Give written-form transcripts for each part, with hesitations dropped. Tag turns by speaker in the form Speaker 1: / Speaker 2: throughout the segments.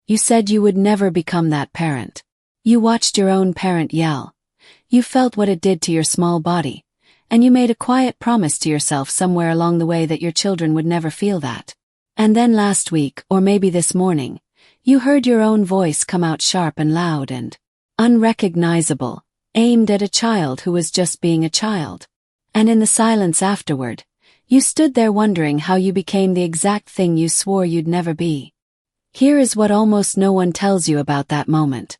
Speaker 1: You said you would never become that parent. You watched your own parent yell. You felt what it did to your small body, and you made a quiet promise to yourself somewhere along the way that your children would never feel that. And then last week, or maybe this morning, you heard your own voice come out sharp and loud and unrecognizable, aimed at a child who was just being a child. And in the silence afterward, you stood there wondering how you became the exact thing you swore you'd never be. Here is what almost no one tells you about that moment.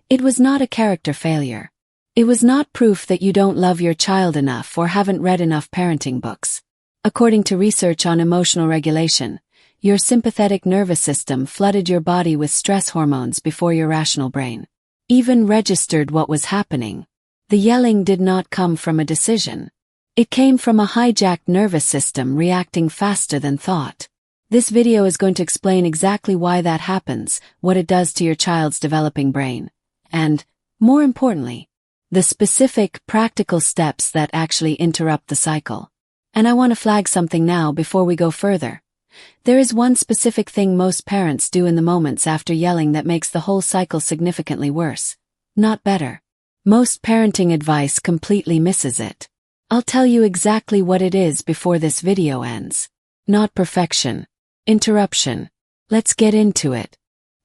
Speaker 1: It was not a character failure. It was not proof that you don't love your child enough or haven't read enough parenting books. According to research on emotional regulation, your sympathetic nervous system flooded your body with stress hormones before your rational brain even registered what was happening. The yelling did not come from a decision. It came from a hijacked nervous system reacting faster than thought. This video is going to explain exactly why that happens, what it does to your child's developing brain, and, more importantly, the specific, practical steps that actually interrupt the cycle. And I want to flag something now before we go further. There is one specific thing most parents do in the moments after yelling that makes the whole cycle significantly worse, not better. Most parenting advice completely misses it. I'll tell you exactly what it is before this video ends. Not perfection. Interruption. Let's get into it.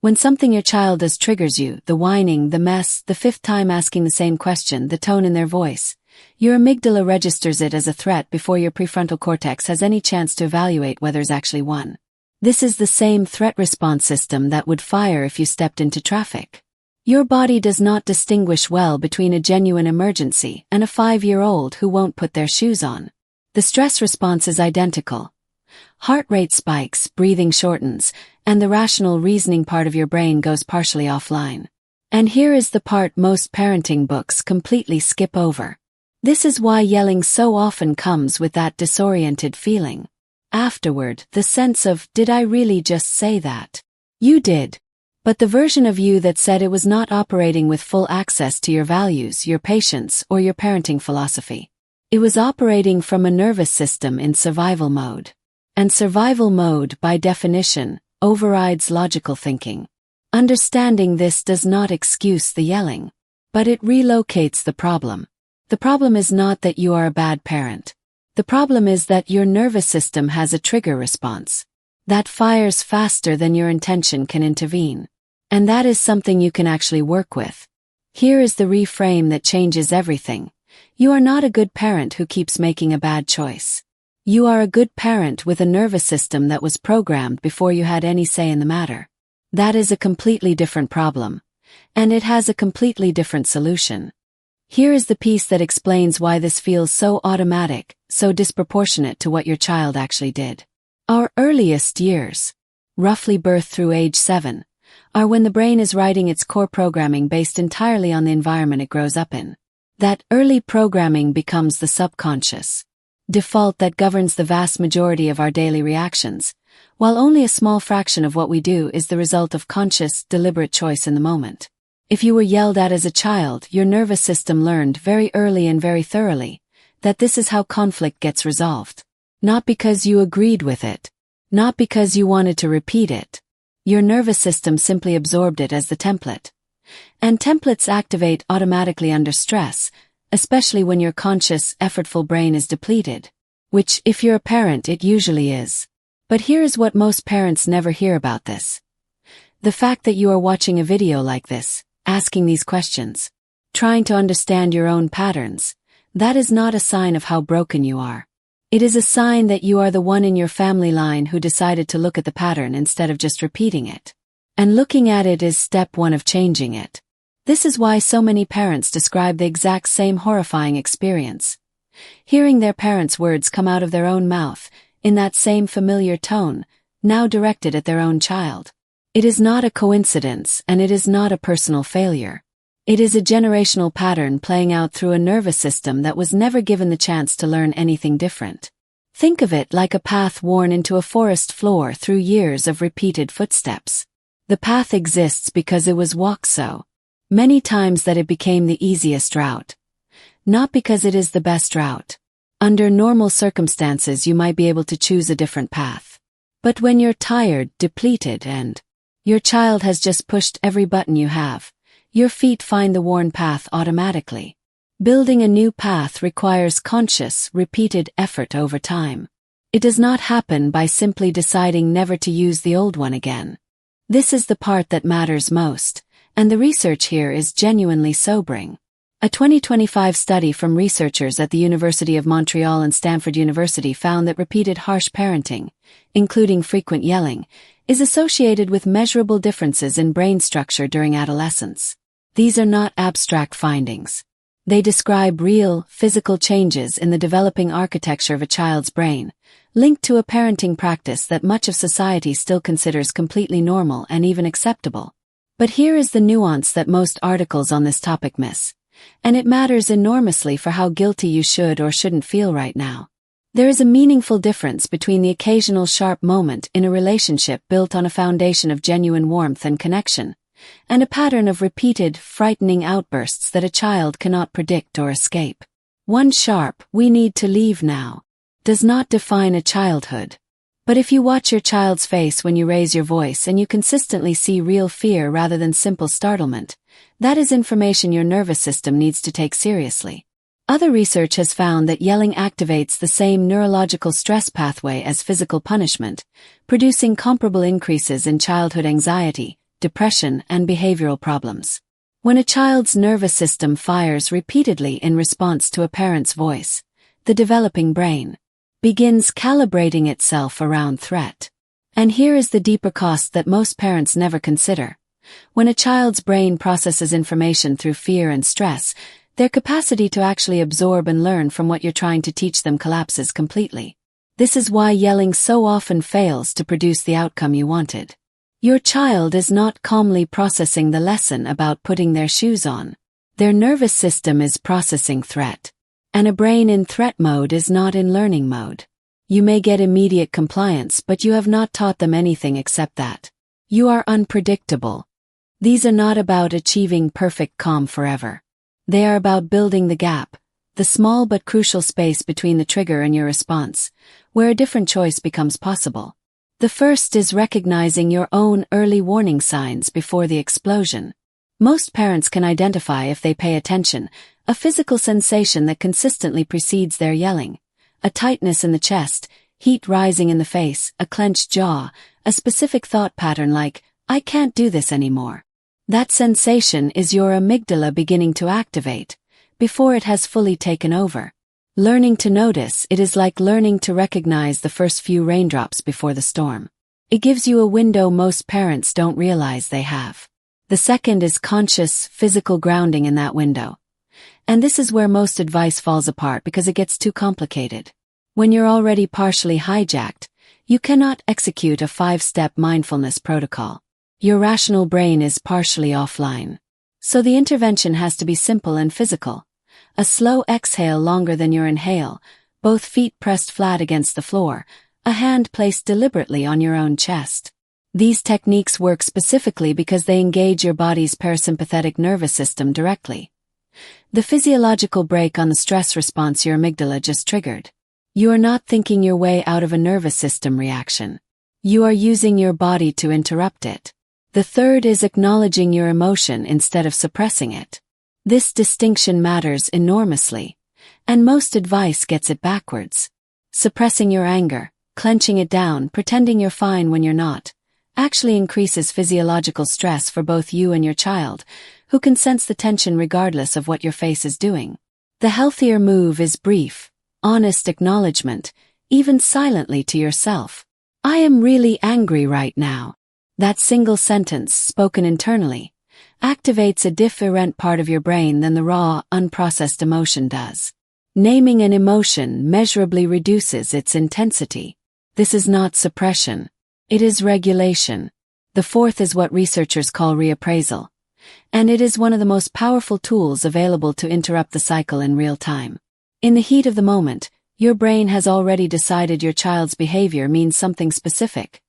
Speaker 1: When something your child does triggers you, the whining, the mess, the fifth time asking the same question, the tone in their voice, your amygdala registers it as a threat before your prefrontal cortex has any chance to evaluate whether there's actually one. This is the same threat response system that would fire if you stepped into traffic. Your body does not distinguish well between a genuine emergency and a 5-year-old who won't put their shoes on. The stress response is identical. Heart rate spikes, breathing shortens, and the rational reasoning part of your brain goes partially offline. And here is the part most parenting books completely skip over. This is why yelling so often comes with that disoriented feeling. Afterward, the sense of, did I really just say that? You did. But the version of you that said it was not operating with full access to your values, your patience, or your parenting philosophy. It was operating from a nervous system in survival mode. And survival mode, by definition, overrides logical thinking. Understanding this does not excuse the yelling, but it relocates the problem. The problem is not that you are a bad parent. The problem is that your nervous system has a trigger response that fires faster than your intention can intervene. And that is something you can actually work with. Here is the reframe that changes everything. You are not a good parent who keeps making a bad choice. You are a good parent with a nervous system that was programmed before you had any say in the matter. That is a completely different problem. And it has a completely different solution. Here is the piece that explains why this feels so automatic, so disproportionate to what your child actually did. Our earliest years, roughly birth through age 7, are when the brain is writing its core programming based entirely on the environment it grows up in. That early programming becomes the subconscious default that governs the vast majority of our daily reactions, while only a small fraction of what we do is the result of conscious, deliberate choice in the moment. If you were yelled at as a child, your nervous system learned very early and very thoroughly that this is how conflict gets resolved. Not because you agreed with it. Not because you wanted to repeat it. Your nervous system simply absorbed it as the template. And templates activate automatically under stress, especially when your conscious, effortful brain is depleted. Which, if you're a parent, it usually is. But here is what most parents never hear about this. The fact that you are watching a video like this, asking these questions, trying to understand your own patterns, that is not a sign of how broken you are. It is a sign that you are the one in your family line who decided to look at the pattern instead of just repeating it. And looking at it is step 1 of changing it. This is why so many parents describe the exact same horrifying experience. Hearing their parents' words come out of their own mouth, in that same familiar tone, now directed at their own child. It is not a coincidence, and it is not a personal failure. It is a generational pattern playing out through a nervous system that was never given the chance to learn anything different. Think of it like a path worn into a forest floor through years of repeated footsteps. The path exists because it was walked so many times that it became the easiest route. Not because it is the best route. Under normal circumstances you might be able to choose a different path. But when you're tired, depleted, and Your child has just pushed every button you have. Your feet find the worn path automatically. Building a new path requires conscious, repeated effort over time. It does not happen by simply deciding never to use the old one again. This is the part that matters most, and the research here is genuinely sobering. A 2025 study from researchers at the University of Montreal and Stanford University found that repeated harsh parenting, including frequent yelling, is associated with measurable differences in brain structure during adolescence. These are not abstract findings. They describe real, physical changes in the developing architecture of a child's brain, linked to a parenting practice that much of society still considers completely normal and even acceptable. But here is the nuance that most articles on this topic miss, and it matters enormously for how guilty you should or shouldn't feel right now. There is a meaningful difference between the occasional sharp moment in a relationship built on a foundation of genuine warmth and connection, and a pattern of repeated, frightening outbursts that a child cannot predict or escape. One sharp, "we need to leave now," does not define a childhood. But if you watch your child's face when you raise your voice and you consistently see real fear rather than simple startlement, that is information your nervous system needs to take seriously. Other research has found that yelling activates the same neurological stress pathway as physical punishment, producing comparable increases in childhood anxiety, depression, and behavioral problems. When a child's nervous system fires repeatedly in response to a parent's voice, the developing brain begins calibrating itself around threat. And here is the deeper cost that most parents never consider. When a child's brain processes information through fear and stress, their capacity to actually absorb and learn from what you're trying to teach them collapses completely. This is why yelling so often fails to produce the outcome you wanted. Your child is not calmly processing the lesson about putting their shoes on. Their nervous system is processing threat. And a brain in threat mode is not in learning mode. You may get immediate compliance, but you have not taught them anything except that you are unpredictable. These are not about achieving perfect calm forever. They are about building the gap, the small but crucial space between the trigger and your response, where a different choice becomes possible. The first is recognizing your own early warning signs before the explosion. Most parents can identify, if they pay attention, a physical sensation that consistently precedes their yelling. A tightness in the chest, heat rising in the face, a clenched jaw, a specific thought pattern like, "I can't do this anymore." That sensation is your amygdala beginning to activate, before it has fully taken over. Learning to notice it is like learning to recognize the first few raindrops before the storm. It gives you a window most parents don't realize they have. The second is conscious, physical grounding in that window. And this is where most advice falls apart because it gets too complicated. When you're already partially hijacked, you cannot execute a 5-step mindfulness protocol. Your rational brain is partially offline. So the intervention has to be simple and physical. A slow exhale longer than your inhale, both feet pressed flat against the floor, a hand placed deliberately on your own chest. These techniques work specifically because they engage your body's parasympathetic nervous system directly. The physiological break on the stress response your amygdala just triggered. You are not thinking your way out of a nervous system reaction. You are using your body to interrupt it. The third is acknowledging your emotion instead of suppressing it. This distinction matters enormously, and most advice gets it backwards. Suppressing your anger, clenching it down, pretending you're fine when you're not, actually increases physiological stress for both you and your child, who can sense the tension regardless of what your face is doing. The healthier move is brief, honest acknowledgement, even silently to yourself. "I am really angry right now." That single sentence, spoken internally, activates a different part of your brain than the raw, unprocessed emotion does. Naming an emotion measurably reduces its intensity. This is not suppression. It is regulation. The fourth is what researchers call reappraisal, and it is one of the most powerful tools available to interrupt the cycle in real time. In the heat of the moment, your brain has already decided your child's behavior means something specific.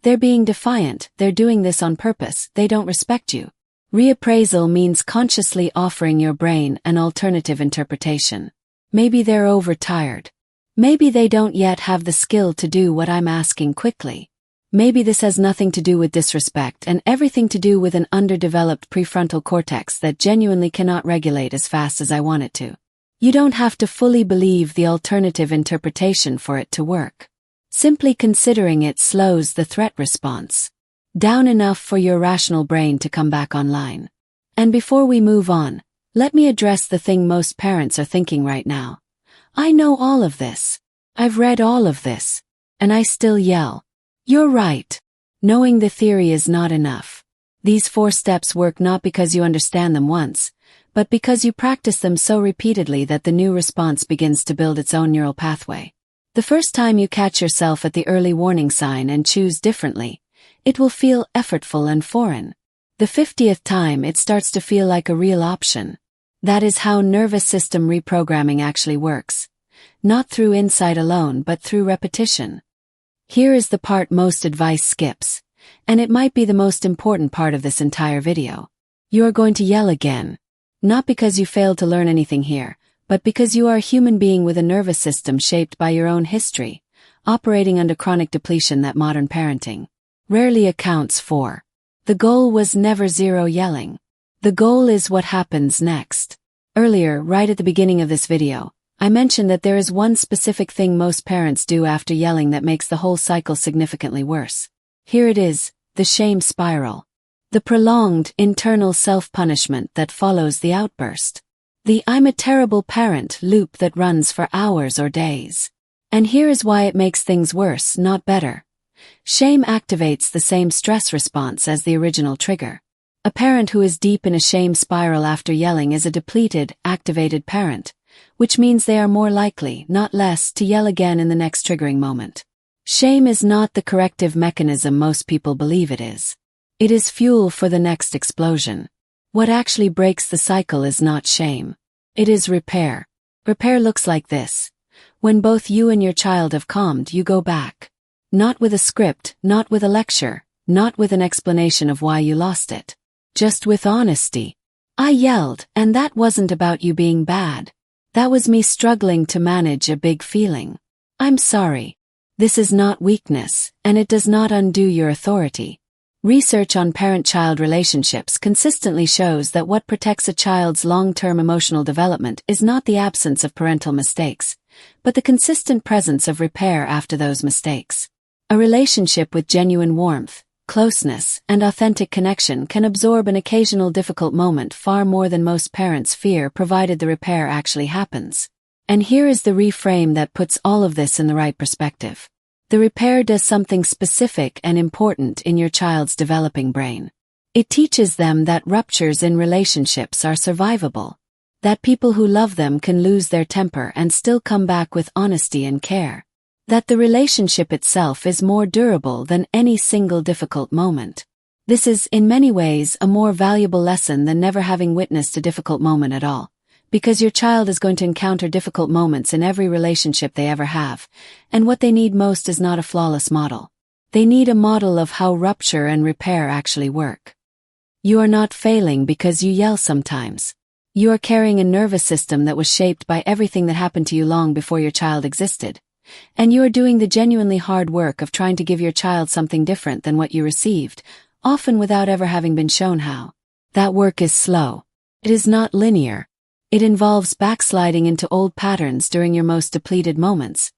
Speaker 1: They're being defiant, they're doing this on purpose, they don't respect you. Reappraisal means consciously offering your brain an alternative interpretation. Maybe they're overtired. Maybe they don't yet have the skill to do what I'm asking quickly. Maybe this has nothing to do with disrespect and everything to do with an underdeveloped prefrontal cortex that genuinely cannot regulate as fast as I want it to. You don't have to fully believe the alternative interpretation for it to work. Simply considering it slows the threat response down enough for your rational brain to come back online. And before we move on, let me address the thing most parents are thinking right now. I know all of this. I've read all of this. And I still yell. You're right. Knowing the theory is not enough. These 4 steps work not because you understand them once, but because you practice them so repeatedly that the new response begins to build its own neural pathway. The first time you catch yourself at the early warning sign and choose differently, it will feel effortful and foreign. The 50th time it starts to feel like a real option. That is how nervous system reprogramming actually works. Not through insight alone but through repetition. Here is the part most advice skips, and it might be the most important part of this entire video. You are going to yell again. Not because you failed to learn anything here, but because you are a human being with a nervous system shaped by your own history, operating under chronic depletion that modern parenting rarely accounts for. The goal was never zero yelling. The goal is what happens next. Earlier, right at the beginning of this video, I mentioned that there is one specific thing most parents do after yelling that makes the whole cycle significantly worse. Here it is, the shame spiral. The prolonged, internal self-punishment that follows the outburst. The "I'm a terrible parent" loop that runs for hours or days. And here is why it makes things worse, not better. Shame activates the same stress response as the original trigger. A parent who is deep in a shame spiral after yelling is a depleted, activated parent, which means they are more likely, not less, to yell again in the next triggering moment. Shame is not the corrective mechanism most people believe it is. It is fuel for the next explosion. What actually breaks the cycle is not shame. It is repair. Repair looks like this. When both you and your child have calmed, you go back. Not with a script, not with a lecture, not with an explanation of why you lost it. Just with honesty. I yelled, and that wasn't about you being bad. That was me struggling to manage a big feeling. I'm sorry. This is not weakness, and it does not undo your authority. Research on parent-child relationships consistently shows that what protects a child's long-term emotional development is not the absence of parental mistakes, but the consistent presence of repair after those mistakes. A relationship with genuine warmth, closeness, and authentic connection can absorb an occasional difficult moment far more than most parents fear, provided the repair actually happens. And here is the reframe that puts all of this in the right perspective. The repair does something specific and important in your child's developing brain. It teaches them that ruptures in relationships are survivable, that people who love them can lose their temper and still come back with honesty and care, that the relationship itself is more durable than any single difficult moment. This is, in many ways, a more valuable lesson than never having witnessed a difficult moment at all. Because your child is going to encounter difficult moments in every relationship they ever have, and what they need most is not a flawless model. They need a model of how rupture and repair actually work. You are not failing because you yell sometimes. You are carrying a nervous system that was shaped by everything that happened to you long before your child existed. And you are doing the genuinely hard work of trying to give your child something different than what you received, often without ever having been shown how. That work is slow. It is not linear. It involves backsliding into old patterns during your most depleted moments,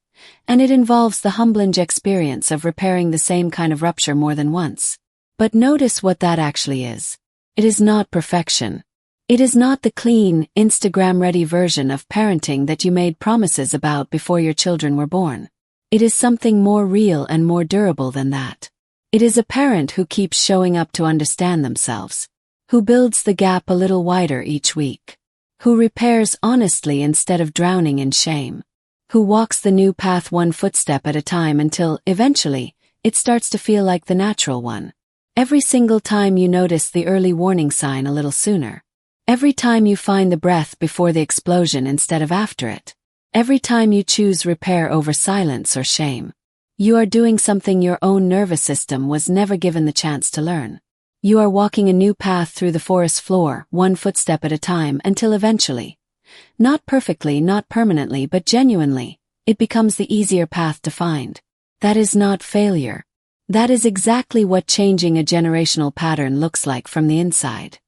Speaker 1: and it involves the humbling experience of repairing the same kind of rupture more than once. But notice what that actually is. It is not perfection. It is not the clean, Instagram-ready version of parenting that you made promises about before your children were born. It is something more real and more durable than that. It is a parent who keeps showing up to understand themselves, who builds the gap a little wider each week, who repairs honestly instead of drowning in shame, who walks the new path one footstep at a time until, eventually, it starts to feel like the natural one. Every single time you notice the early warning sign a little sooner. Every time you find the breath before the explosion instead of after it. Every time you choose repair over silence or shame. You are doing something your own nervous system was never given the chance to learn. You are walking a new path through the forest floor, one footstep at a time, until eventually, not perfectly, not permanently, but genuinely, it becomes the easier path to find. That is not failure. That is exactly what changing a generational pattern looks like from the inside.